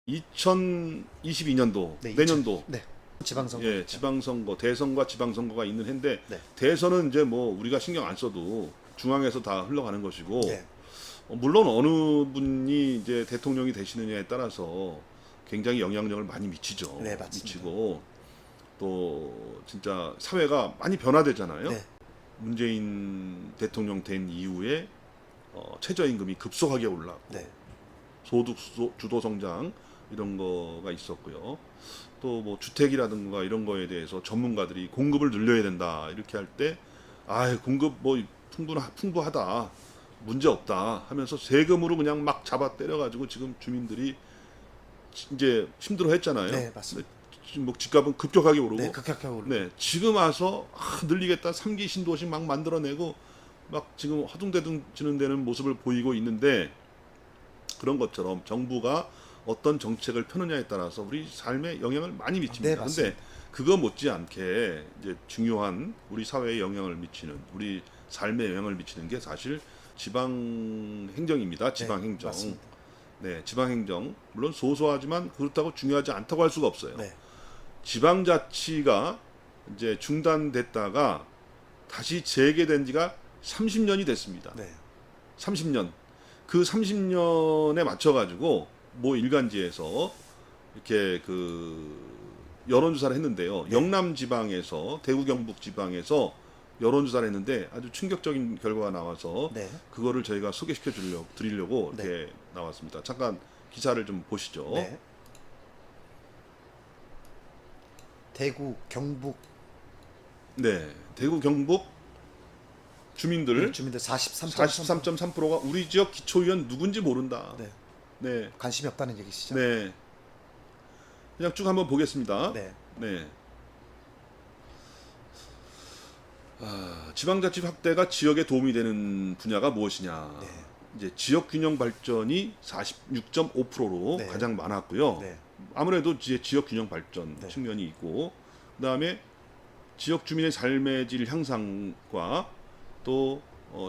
2022년도 네, 내년도 네. 지방선거. 예, 지방선거, 대선과 지방선거가 있는 해인데 네. 대선은 이제 뭐 우리가 신경 안 써도 중앙에서 다 흘러가는 것이고 네. 물론 어느 분이 이제 대통령이 되시느냐에 따라서 굉장히 영향력을 많이 미치죠. 네, 맞습니다. 미치고 또 진짜 사회가 많이 변화되잖아요. 네. 문재인 대통령 된 이후에 최저임금이 급속하게 올랐고 네. 소득 주도 성장 이런 거가 있었고요. 또 뭐 주택이라든가 이런 거에 대해서 전문가들이 공급을 늘려야 된다 이렇게 할 때 공급 뭐 풍부하다 문제 없다 하면서 세금으로 그냥 막 잡아 때려가지고 지금 주민들이 이제 힘들어했잖아요. 네, 맞습니다. 지금 뭐 집값은 급격하게 오르고 네, 급격하게 오르고. 네, 지금 와서 늘리겠다 3기 신도시 막 만들어내고 막 지금 허둥대둥 지는 모습을 보이고 있는데 그런 것처럼 정부가 어떤 정책을 펴느냐에 따라서 우리 삶에 영향을 많이 미칩니다. 네, 근데 그거 못지않게 이제 중요한 우리 사회에 영향을 미치는 우리 삶에 영향을 미치는 게 사실 지방 행정입니다. 지방 행정. 맞습니다. 네, 지방 행정. 물론 소소하지만 그렇다고 중요하지 않다고 할 수가 없어요. 네. 지방자치가 이제 중단됐다가 다시 재개된 지가 30년이 됐습니다. 네. 30년. 그 30년에 맞춰가지고 모 일간지에서 이렇게 그 여론조사를 했는데요. 네. 영남 지방에서 대구 경북 지방에서 여론조사를 했는데 아주 충격적인 결과가 나와서 네. 그거를 저희가 소개시켜 드리려고 네. 이렇게 나왔습니다. 잠깐 기사를 좀 보시죠. 네. 대구, 경북 네, 대구 경북 주민들 주민들 43.3%. 43.3%가 우리 지역 기초의원 누군지 모른다. 네. 네, 관심이 없다는 얘기시죠? 네. 그냥 쭉 한번 보겠습니다. 네. 네. 지방자치 확대가 지역에 도움이 되는 분야가 무엇이냐? 네. 이제 지역 균형 발전이 46.5%로 네. 가장 많았고요. 네. 아무래도 이제 지역 균형 발전 네. 측면이 있고, 그다음에 지역 주민의 삶의 질 향상과 또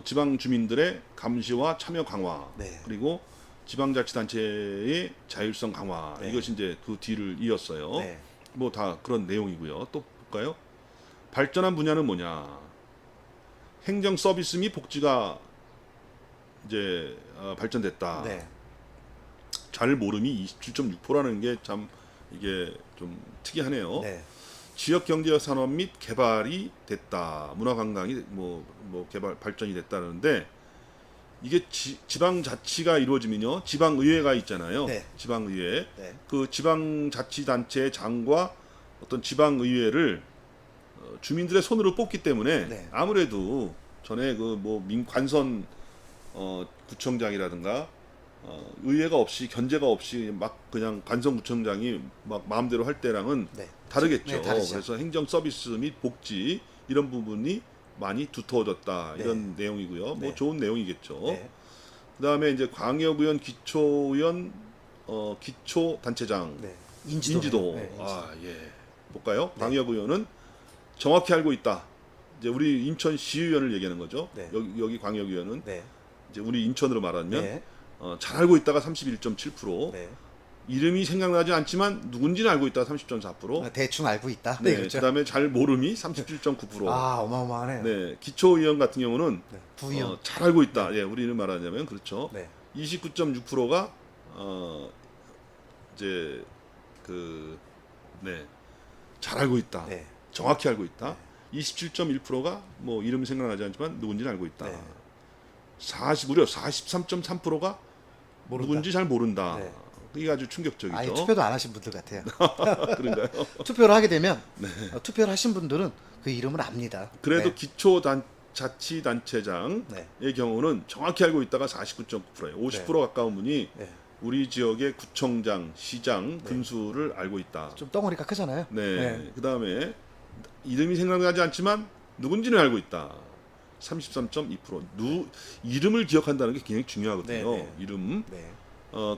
지방 주민들의 감시와 참여 강화, 네. 그리고 지방자치단체의 자율성 강화, 네. 이것이 이제 그 뒤를 이었어요. 네. 뭐 다 그런 내용이고요. 또 볼까요? 발전한 분야는 뭐냐? 행정 서비스 및 복지가 이제 발전됐다. 네. 잘 모름이 27.6%라는 게 참 이게 좀 특이하네요. 네. 지역 경제 산업 및 개발이 됐다. 문화 관광이 뭐 개발 발전이 됐다는데 이게 지방자치가 이루어지면요. 지방의회가 있잖아요. 네. 지방의회. 네. 그 지방자치단체의 장과 어떤 지방의회를 주민들의 손으로 뽑기 때문에 네. 아무래도 전에 그 뭐 민관선 구청장이라든가 의회가 없이 견제가 없이 막 그냥 관선구청장이 막 마음대로 할 때랑은 네. 다르겠죠. 네, 다르죠. 그래서 행정 서비스 및 복지 이런 부분이 많이 두터워졌다 네. 이런 내용이고요. 네. 뭐 좋은 내용이겠죠. 네. 그다음에 이제 광역의원, 기초의원, 기초단체장, 네. 인지도. 네, 인지도. 예. 볼까요? 네. 광역의원은 정확히 알고 있다. 이제 우리 인천시의원을 얘기하는 거죠. 네. 여기 광역의원은 네. 이제 우리 인천으로 말하면 네. 잘 알고 있다가 31.7%, 네. 이름이 생각나지 않지만 누군지는 알고 있다 30.4%, 아, 대충 알고 있다. 네, 그렇죠. 그다음에 잘 모름이 37.9%. 아, 어마어마하네요. 네, 기초의원 같은 경우는 네. 부의원. 잘 알고 있다. 예, 우리는 말하자면 그렇죠. 네. 29.6%가 이제 잘 알고 있다. 네. 정확히 알고 있다. 27.1%가 뭐 이름이 생각나지 않지만 누군지는 알고 있다. 네. 무려 43.3%가 모른다. 누군지 잘 모른다. 네. 이게 아주 충격적이죠. 아예 투표도 안 하신 분들 같아요. 그런가요? 투표를 하게 되면 투표를 하신 분들은 그 이름을 압니다. 그래도 네. 기초자치단체장의 네. 경우는 정확히 알고 있다가 49.9%예요. 50% 가까운 분이 네. 우리 지역의 구청장, 시장, 군수를 알고 있다. 좀 덩어리가 크잖아요. 네. 그다음에 이름이 생각나지 않지만 누군지는 알고 있다. 33.2%. 이름을 기억한다는 게 굉장히 중요하거든요. 네, 네. 이름. 네.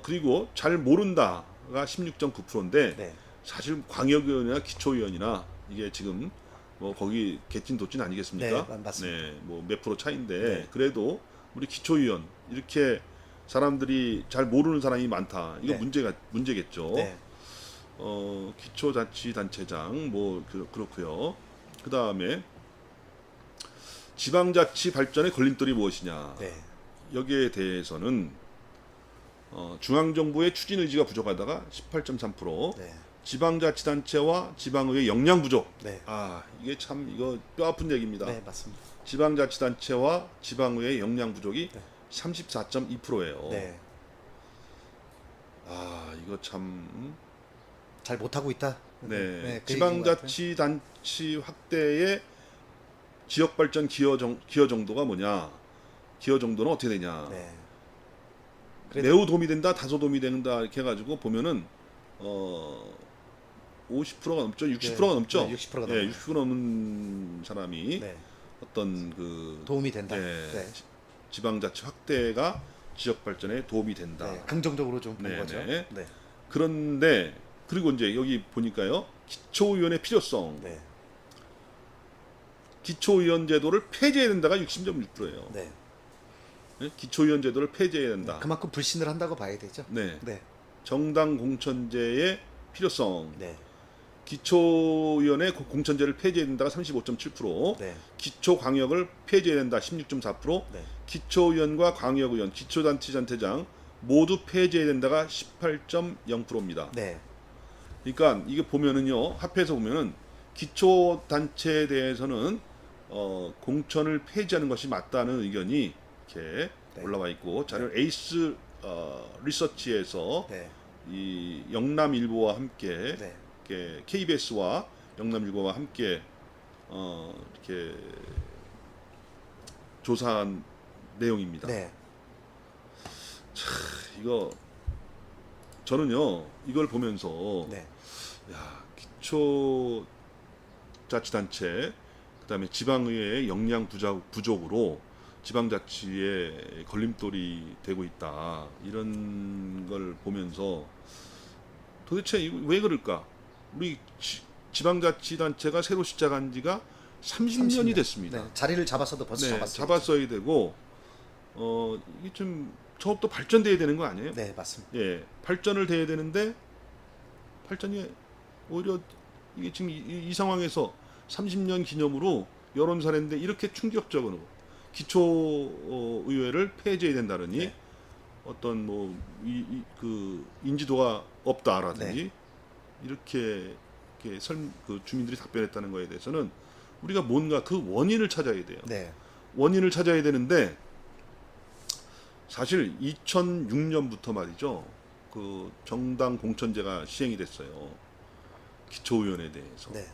그리고 잘 모른다가 16.9%인데 네. 사실 광역의원이나 기초의원이나 이게 지금 뭐 거기 개찐도찐 아니겠습니까? 네, 맞습니다. 네, 뭐 몇 프로 차인데 네. 그래도 우리 기초의원 이렇게 사람들이 잘 모르는 사람이 많다. 이거 네. 문제겠죠. 네. 기초자치단체장 뭐 그렇고요. 그 다음에 지방자치 발전의 걸림돌이 무엇이냐. 네. 여기에 대해서는 중앙정부의 추진 의지가 부족하다가 18.3%, 네. 지방자치단체와 지방의회 역량 부족. 네. 이게 참 이거 뼈 아픈 얘기입니다. 네, 맞습니다. 지방자치단체와 지방의회 역량 부족이 네. 34.2%예요. 네. 이거 참 잘 못하고 있다. 네. 그 얘기인 것 같아요. 지방자치단체 확대의 지역발전 기여 정도가 뭐냐? 기여 정도는 어떻게 되냐? 네. 매우 도움이 된다, 다소 도움이 된다 이렇게 해가지고 보면은 50%가 넘죠, 60%가 넘죠. 네, 60%가 예, 넘어요. 60% 넘는 사람이 네. 어떤 그 도움이 된다. 예, 네. 지방자치 확대가 지역 발전에 도움이 된다. 네. 긍정적으로 좀 본 네, 거죠. 네. 네. 그런데 그리고 이제 여기 보니까요, 기초의원의 필요성, 네. 기초의원 제도를 폐지해야 된다가 60.6%예요. 네. 기초의원 제도를 폐지해야 된다. 그만큼 불신을 한다고 봐야 되죠. 네. 네. 정당 공천제의 필요성. 네. 기초의원의 공천제를 폐지해야 된다가 35.7%, 네. 기초광역을 폐지해야 된다 16.4%, 네. 기초의원과 광역의원, 기초단체장장 모두 폐지해야 된다가 18.0%입니다. 네. 그러니까 이게 보면은요, 합해서 보면은 기초단체에 대해서는 공천을 폐지하는 것이 맞다는 의견이 이렇게 네. 올라와 있고, 자료 에이스 리서치에서 네. 이 영남일보와 함께 네. 이렇게 KBS와 영남일보와 함께 이렇게 조사한 내용입니다. 네. 이거 저는요 이걸 보면서 네. 야, 기초자치단체 그다음에 지방의회의 역량 부족으로 지방자치에 걸림돌이 되고 있다 이런 걸 보면서 도대체 왜 그럴까? 우리 지방자치단체가 새로 시작한 지가 30년이 됐습니다. 네. 자리를 잡았어도 벌써 네, 잡았어요. 잡았어야 되고 이게 좀 저것도 발전돼야 되는 거 아니에요? 네, 맞습니다. 예, 발전을 돼야 되는데 발전이 오히려 이게 지금 이 상황에서 30년 기념으로 여론사례인데 이렇게 충격적으로 기초의회를 폐지해야 된다느니 네. 어떤 그 인지도가 없다라든지 네. 이렇게 그 주민들이 답변했다는 거에 대해서는 우리가 뭔가 그 원인을 찾아야 돼요. 네. 원인을 찾아야 되는데 사실 2006년부터 말이죠. 그 정당 공천제가 시행이 됐어요. 기초의원에 대해서. 네.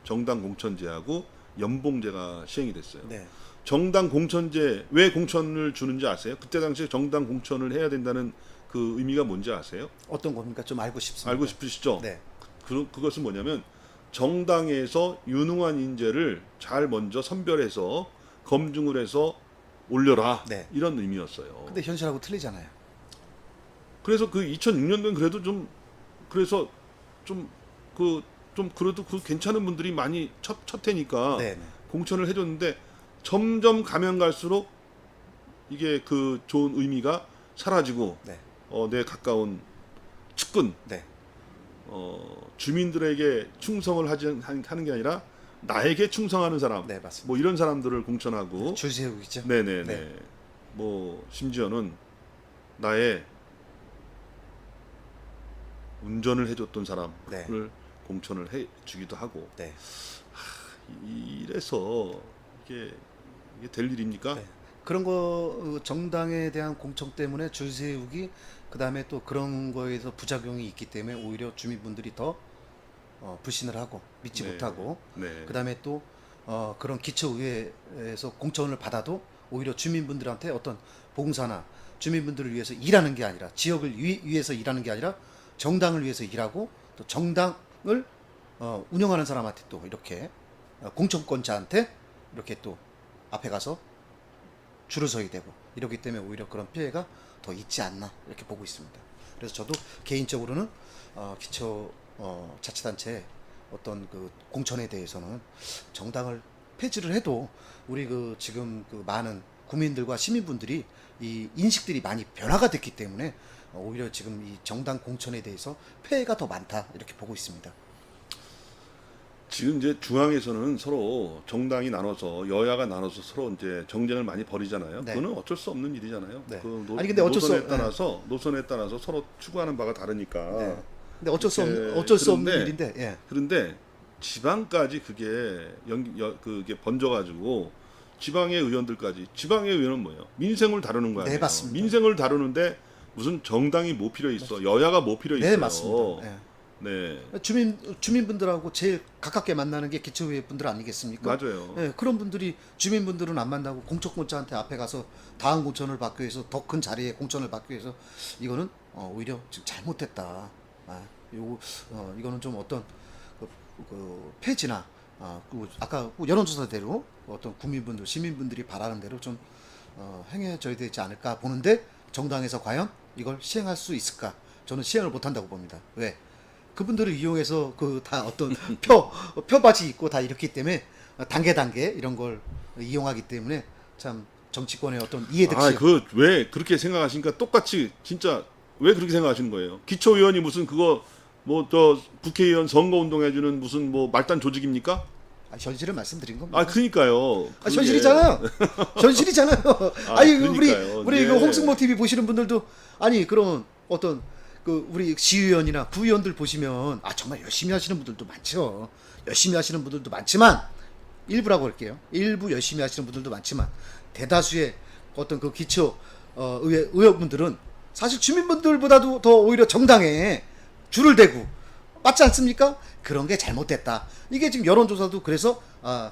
정당 공천제하고 연봉제가 시행이 됐어요. 네. 정당 공천제 왜 공천을 주는지 아세요? 그때 당시에 정당 공천을 해야 된다는 그 의미가 뭔지 아세요? 어떤 겁니까? 좀 알고 싶습니다. 알고 싶으시죠? 네. 그것은 뭐냐면 정당에서 유능한 인재를 잘 먼저 선별해서 검증을 해서 올려라. 네. 이런 의미였어요. 근데 현실하고 틀리잖아요. 그래서 그 2006년도엔 그래도 좀 그래서 좀 그래도 그 괜찮은 분들이 많이 첫 해니까 네. 네. 공천을 해줬는데 점점 가면 갈수록 이게 그 좋은 의미가 사라지고 네. 내 가까운 측근 네. 주민들에게 충성을 하는 게 아니라 나에게 충성하는 사람 네, 맞습니다. 뭐 이런 사람들을 공천하고 줄 세우기죠. 네네네 네. 뭐 심지어는 나의 운전을 해줬던 사람을 네. 공천을 해주기도 하고 네. 이래서 이게 될 일입니까? 네. 그런 거 정당에 대한 공천 때문에 줄 세우기 그다음에 또 그런 거에서 부작용이 있기 때문에 오히려 주민분들이 더 불신을 하고 믿지 네. 못하고 네. 그다음에 또 그런 기초의회에서 공천을 받아도 오히려 주민분들한테 어떤 봉사나 주민분들을 위해서 일하는 게 아니라 지역을 위해서 일하는 게 아니라 정당을 위해서 일하고 또 정당을 운영하는 사람한테 또 이렇게 공천권자한테 이렇게 또 앞에 가서 줄을 서야 되고 이러기 때문에 오히려 그런 피해가 더 있지 않나 이렇게 보고 있습니다. 그래서 저도 개인적으로는 기초 자치단체 어떤 그 공천에 대해서는 정당을 폐지를 해도 우리 그 지금 그 많은 국민들과 시민분들이 이 인식들이 많이 변화가 됐기 때문에 오히려 지금 이 정당 공천에 대해서 폐해가 더 많다 이렇게 보고 있습니다. 지금 이제 중앙에서는 서로 정당이 나눠서 여야가 나눠서 서로 이제 정쟁을 많이 벌이잖아요. 네. 그거는 어쩔 수 없는 일이잖아요. 네. 그 아니, 근데 어쩔 수 노선에 따라서 서로 추구하는 바가 다르니까. 네. 근데 어쩔 수 없는 그런데 일인데. 예. 그런데 지방까지 그게 번져가지고 지방의 의원들까지 지방의 의원은 뭐예요? 민생을 다루는 거 아니에요? 네, 맞습니다. 민생을 다루는데 무슨 정당이 뭐 필요 있어? 여야가 뭐 필요 있어요? 네, 맞습니다. 예. 네, 주민분들하고 제일 가깝게 만나는 게 기초의회 분들 아니겠습니까? 맞아요. 예, 그런 분들이 주민분들은 안 만나고 공천권자한테 앞에 가서 다음 공천을 받기 위해서 더 큰 자리에 공천을 받기 위해서 이거는 오히려 지금 잘못됐다. 이거는 좀 어떤 그 폐지나 아까 여론조사대로 어떤 국민분들 시민분들이 바라는 대로 좀 행해져야 되지 않을까 보는데 정당에서 과연 이걸 시행할 수 있을까? 저는 시행을 못한다고 봅니다. 왜? 그분들을 이용해서 그 다 어떤 표밭이 있고 다 이렇기 때문에 단계 이런 걸 이용하기 때문에 참 정치권의 어떤 이해득실. 왜 그렇게 생각하시니까 똑같이 진짜 왜 그렇게 생각하시는 거예요? 기초의원이 무슨 그거 뭐 저 국회의원 선거운동 해주는 무슨 뭐 말단 조직입니까? 현실을 말씀드린 겁니다. 그러니까요. 그게- 현실이잖아요. 현실이잖아요. 아니 그러니까요. 우리 예. 그 홍승모 TV 보시는 분들도 아니 그런 어떤 그 우리 시의원이나 구의원들 보시면 정말 열심히 하시는 분들도 많죠. 열심히 하시는 분들도 많지만 일부라고 할게요. 일부 열심히 하시는 분들도 많지만 대다수의 어떤 그 기초 의원분들은 사실 주민분들보다도 더 오히려 정당에 줄을 대고 맞지 않습니까? 그런 게 잘못됐다. 이게 지금 여론조사도 그래서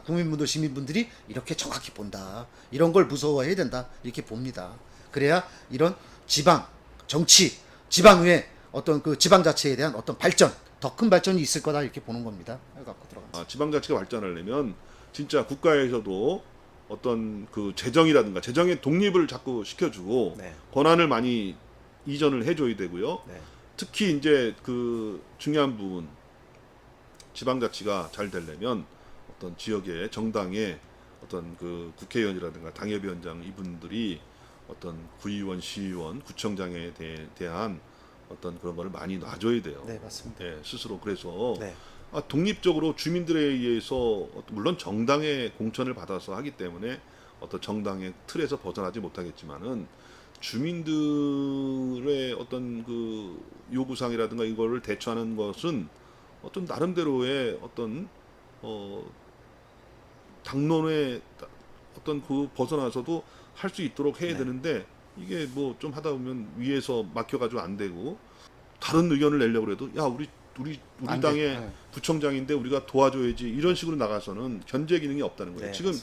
국민분들 시민분들이 이렇게 정확히 본다. 이런 걸 무서워해야 된다. 이렇게 봅니다. 그래야 이런 지방 정치 지방의회 어떤 그 지방자치에 대한 어떤 발전 더 큰 발전이 있을 거다 이렇게 보는 겁니다. 갖고 들어가. 지방자치가 발전하려면 진짜 국가에서도 어떤 그 재정이라든가 재정의 독립을 자꾸 시켜주고 네. 권한을 많이 이전을 해줘야 되고요. 네. 특히 이제 그 중요한 부분 지방자치가 잘 되려면 어떤 지역의 정당의 어떤 그 국회의원이라든가 당협위원장 이분들이 어떤 구의원, 시의원, 구청장에 대한 어떤 그런 거를 많이 놔줘야 돼요. 네, 맞습니다. 스스로 그래서 네. 독립적으로 주민들에 의해서 물론 정당의 공천을 받아서 하기 때문에 어떤 정당의 틀에서 벗어나지 못하겠지만은 주민들의 어떤 그 요구사항이라든가 이거를 대처하는 것은 어떤 나름대로의 어떤 당론의 어떤 그 벗어나서도 할 수 있도록 해야 네. 되는데 이게 뭐 좀 하다 보면 위에서 막혀가지고 안 되고 다른 의견을 내려고 해도 야 우리 안 돼. 당의 네. 구청장인데 우리가 도와줘야지 이런 식으로 나가서는 견제 기능이 없다는 거예요. 네, 지금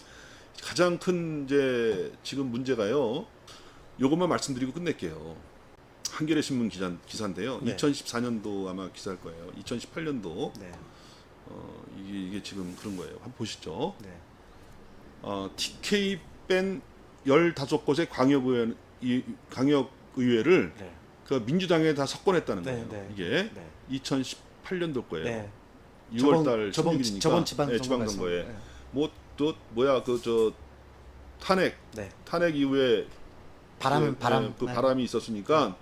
가장 큰 이제 지금 문제가요. 요것만 말씀드리고 끝낼게요. 한겨레 신문 기사인데요. 네. 2014년도 아마 기사일 거예요. 2018년도 네. 이게 지금 그런 거예요. 한번 보시죠. 네. TK 뺀 15곳의 광역의회를 네. 그 민주당에 다 석권했다는 네, 거예요. 네. 이게 네. 2018년도 거예요. 네. 6월달 저번 16일이니까 지방선거에 지방선거에 또 뭐야 그 저 탄핵 네. 이후에 바람이 그 바람이 있었으니까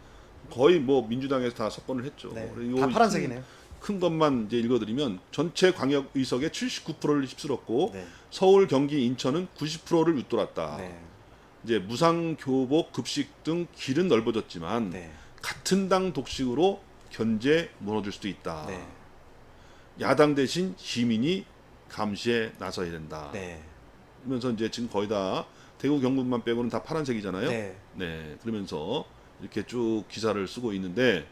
거의 뭐 민주당에서 다 석권을 했죠. 네. 그리고 다 파란색이네요. 큰 것만 이제 읽어드리면 전체 광역 의석의 79%를 휩쓸었고 네. 서울, 경기, 인천은 90%를 웃돌았다. 네. 이제 무상 교복, 급식 등 길은 넓어졌지만 네. 같은 당 독식으로 견제 무너질 수도 있다. 네. 야당 대신 시민이 감시에 나서야 된다. 네. 그러면서 이제 지금 거의 다 대구 경북만 빼고는 다 파란색이잖아요. 네. 그러면서 이렇게 쭉 기사를 쓰고 있는데,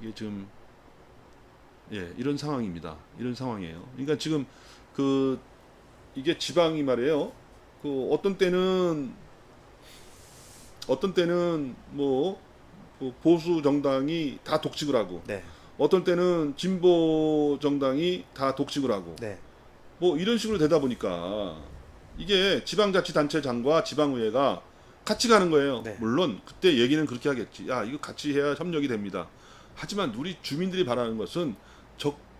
이게 지금 이런 상황입니다. 이런 상황이에요. 그러니까 지금 이게 지방이 말이에요. 어떤 때는 뭐 보수 정당이 다 독식을 하고, 네. 어떤 때는 진보 정당이 다 독식을 하고, 네. 뭐 이런 식으로 되다 보니까 이게 지방자치단체장과 지방의회가 같이 가는 거예요. 네. 물론 그때 얘기는 그렇게 하겠지. 야 이거 같이 해야 협력이 됩니다. 하지만 우리 주민들이 바라는 것은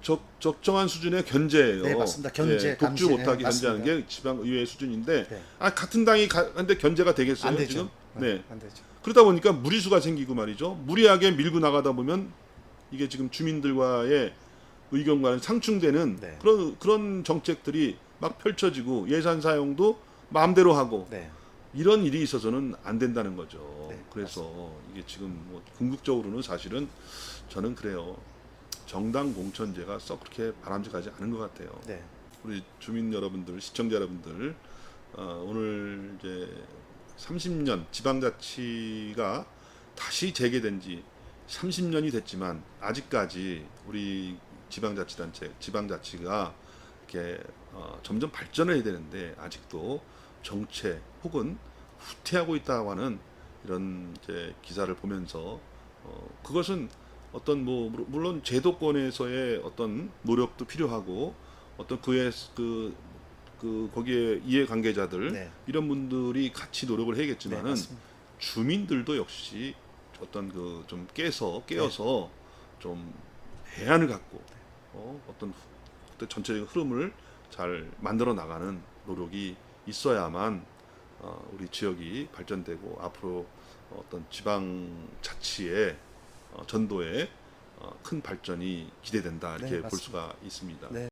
적정한 수준의 견제예요. 네, 맞습니다. 견제, 독주 감시, 못하게 네, 견제하는 맞습니다. 게 지방의회 수준인데 네. 같은 당이 한데 견제가 되겠어요? 안 되죠. 지금? 네. 안 되죠. 그러다 보니까 무리수가 생기고 말이죠. 무리하게 밀고 나가다 보면 이게 지금 주민들과의 의견과는 상충되는 네. 그런 정책들이 막 펼쳐지고 예산 사용도 마음대로 하고 네. 이런 일이 있어서는 안 된다는 거죠. 네, 그래서 이게 지금 뭐 궁극적으로는 사실은 저는 그래요. 정당 공천제가 썩 그렇게 바람직하지 않은 것 같아요. 네. 우리 주민 여러분들, 시청자 여러분들, 오늘 이제 30년 지방자치가 다시 재개된 지 30년이 됐지만 아직까지 우리 지방자치단체, 지방자치가 이렇게 점점 발전을 해야 되는데 아직도 정체 혹은 후퇴하고 있다고 하는 이런 이제 기사를 보면서 그것은 어떤 뭐 물론 제도권에서의 어떤 노력도 필요하고 어떤 거기에 이해관계자들 네. 이런 분들이 같이 노력을 네, 해야겠지만은 맞습니다. 주민들도 역시 어떤 좀 깨어서 좀 해안을 갖고 어떤 전체적인 흐름을 잘 만들어 나가는 노력이 있어야만 우리 지역이 발전되고 앞으로 어떤 지방 자치의 전도에 큰 발전이 기대된다 이렇게 네, 볼 맞습니다. 수가 있습니다. 네.